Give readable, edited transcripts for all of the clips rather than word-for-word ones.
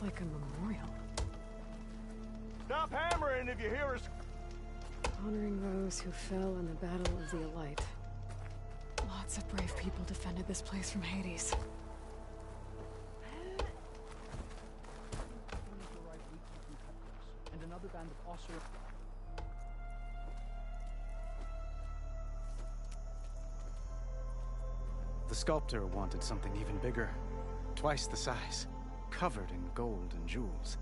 Looks like a memorial. Stop hammering if you hear us. Honoring those who fell in the Battle of the Elite. Lots of brave people defended this place from Hades. And another band of Osir. The sculptor wanted something even bigger. Twice the size. Covered in gold and jewels.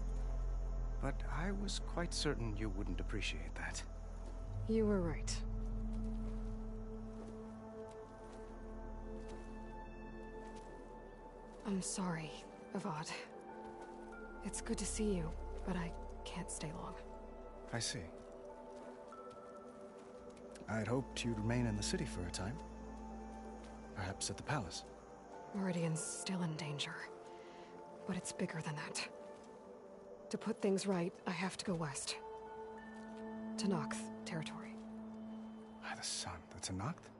But I was quite certain you wouldn't appreciate that. You were right. I'm sorry, Avad. It's good to see you, but I can't stay long. I see. I'd hoped you'd remain in the city for a time. Perhaps at the palace. Meridian's still in danger. But it's bigger than that. To put things right, I have to go west. To Noct territory. By the sun, that's a Noct?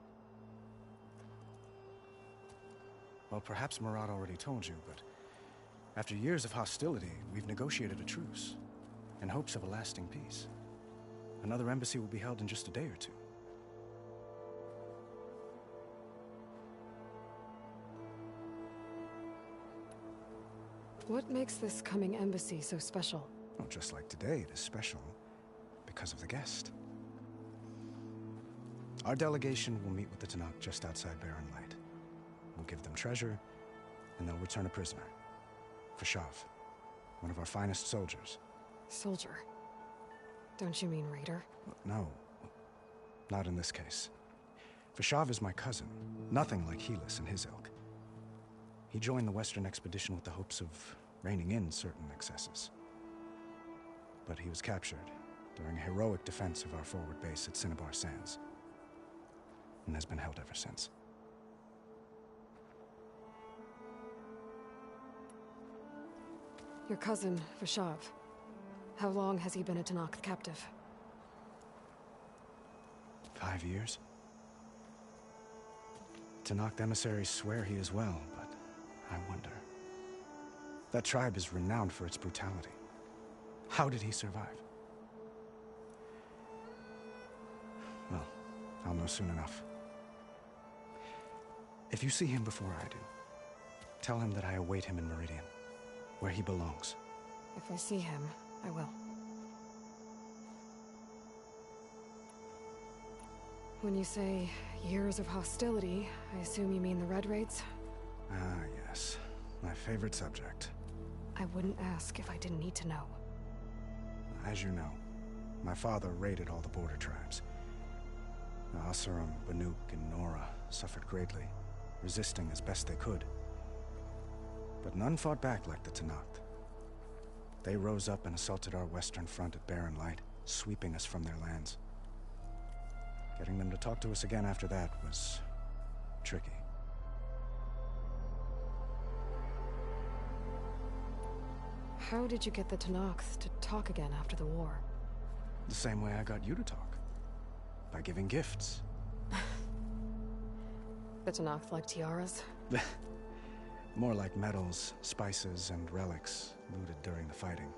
Well, perhaps Murad already told you, but after years of hostility, we've negotiated a truce, in hopes of a lasting peace. Another embassy will be held in just a day or two. What makes this coming embassy so special? Well, just like today, it is special because of the guest. Our delegation will meet with the Tenakth just outside Barren Light. We'll give them treasure, and they'll return a prisoner. Fashav, one of our finest soldiers. Soldier? Don't you mean raider? No, not in this case. Fashav is my cousin, nothing like Helis and his ilk. He joined the Western expedition with the hopes of reining in certain excesses. But he was captured during a heroic defense of our forward base at Cinnabar Sands, and has been held ever since. Your cousin, Fashav. How long has he been a Tenakth captive? 5 years. Tenakth emissaries swear he is well, but I wonder. That tribe is renowned for its brutality. How did he survive? Well, I'll know soon enough. If you see him before I do, tell him that I await him in Meridian, where he belongs. If I see him, I will. When you say years of hostility, I assume you mean the Red Raids? Ah, yes. My favorite subject. I wouldn't ask if I didn't need to know. As you know, my father raided all the border tribes. The Asurum, Banuk, and Nora suffered greatly, resisting as best they could. But none fought back like the Tenakth. They rose up and assaulted our western front at Barren Light, sweeping us from their lands. Getting them to talk to us again after that was tricky. How did you get the Tenakth to talk again after the war? The same way I got you to talk. By giving gifts. The Tenakth like tiaras? More like medals, spices, and relics looted during the fighting.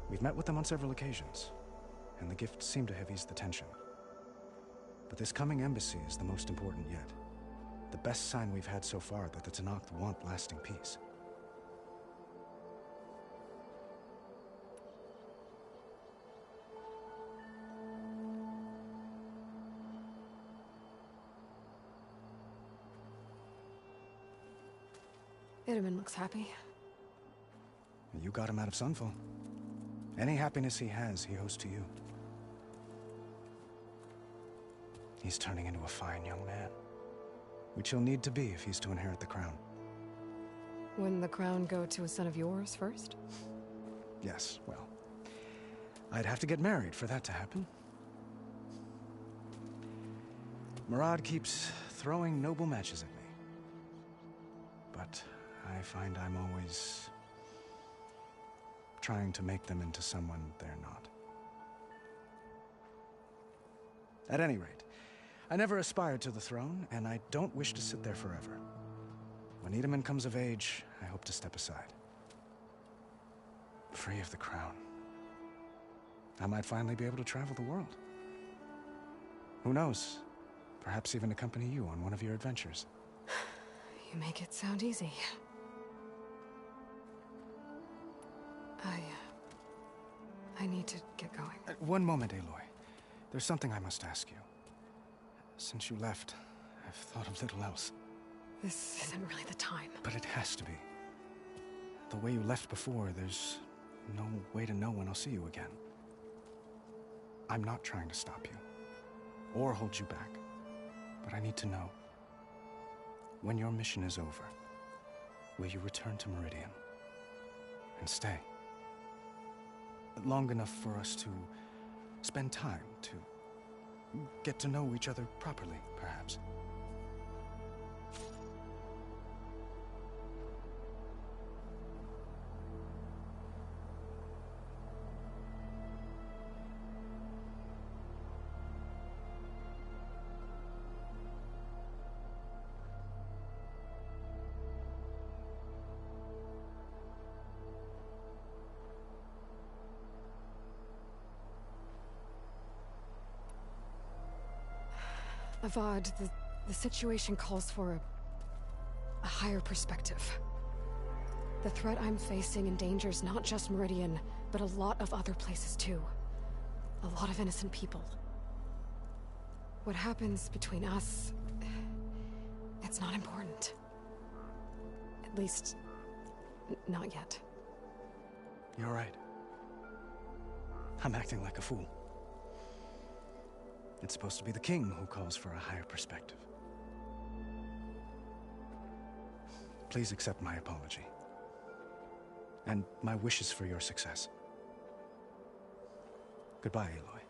We've met with them on several occasions, and the gifts seem to have eased the tension. But this coming embassy is the most important yet. The best sign we've had so far that the Tenakth want lasting peace. Itamen looks happy. You got him out of Sunfall. Any happiness he has, he owes to you. He's turning into a fine young man, which he'll need to be if he's to inherit the crown. Wouldn't the crown go to a son of yours first? Yes, well, I'd have to get married for that to happen. Murad keeps throwing noble matches at me. But I find I'm always trying to make them into someone they're not. At any rate, I never aspired to the throne, and I don't wish to sit there forever. When Itamen comes of age, I hope to step aside. Free of the crown. I might finally be able to travel the world. Who knows? Perhaps even accompany you on one of your adventures. You make it sound easy. I need to get going. One moment, Aloy. There's something I must ask you. Since you left, I've thought of little else. This isn't really the time. But it has to be. The way you left before, there's no way to know when I'll see you again. I'm not trying to stop you, or hold you back. But I need to know, when your mission is over, will you return to Meridian? And stay? Long enough for us to spend time, to get to know each other properly, perhaps. Avad, the situation calls for a higher perspective. The threat I'm facing endangers not just Meridian, but a lot of other places too. A lot of innocent people. What happens between us, it's not important. At least, not yet. You're right. I'm acting like a fool. It's supposed to be the king who calls for a higher perspective. Please accept my apology. And my wishes for your success. Goodbye, Aloy.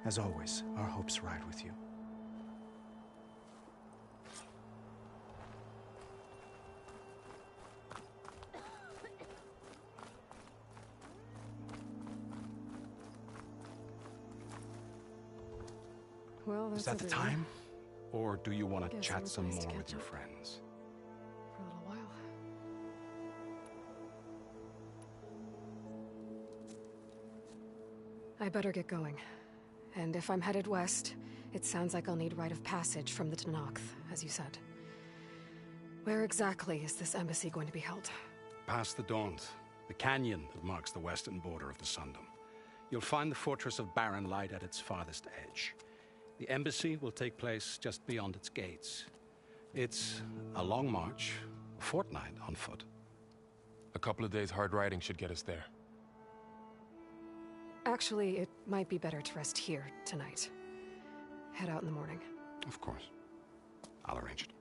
As always, our hopes ride with you. Well, that's Is that the everyone. time? Or do you want to Guess chat some everybody's to more with catch your up. friends? For a little while. I better get going. And if I'm headed west, it sounds like I'll need rite of passage from the Tenakth, as you said. Where exactly is this embassy going to be held? Past the Daunt, the canyon that marks the western border of the Sundom. You'll find the fortress of Barren Light at its farthest edge. The embassy will take place just beyond its gates. It's a long march, a fortnight on foot. A couple of days hard riding should get us there. Actually, it might be better to rest here tonight. Head out in the morning. Of course. I'll arrange it.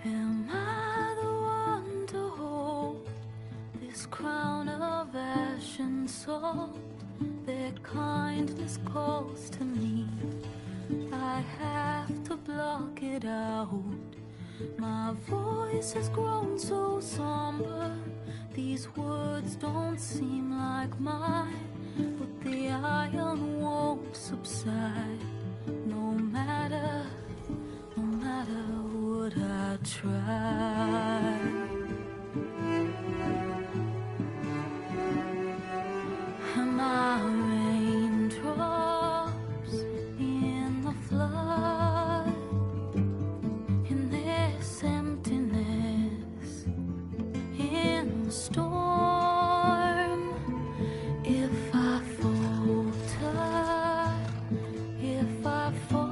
Am I the one to hold this crown of ash and salt? Their kindness calls to me. I have to block it out. My voice has grown so somber. These words don't seem like mine, but the iron won't subside. No matter what I try. Am I raindrops in the flood? In this emptiness, in the storm, I fall.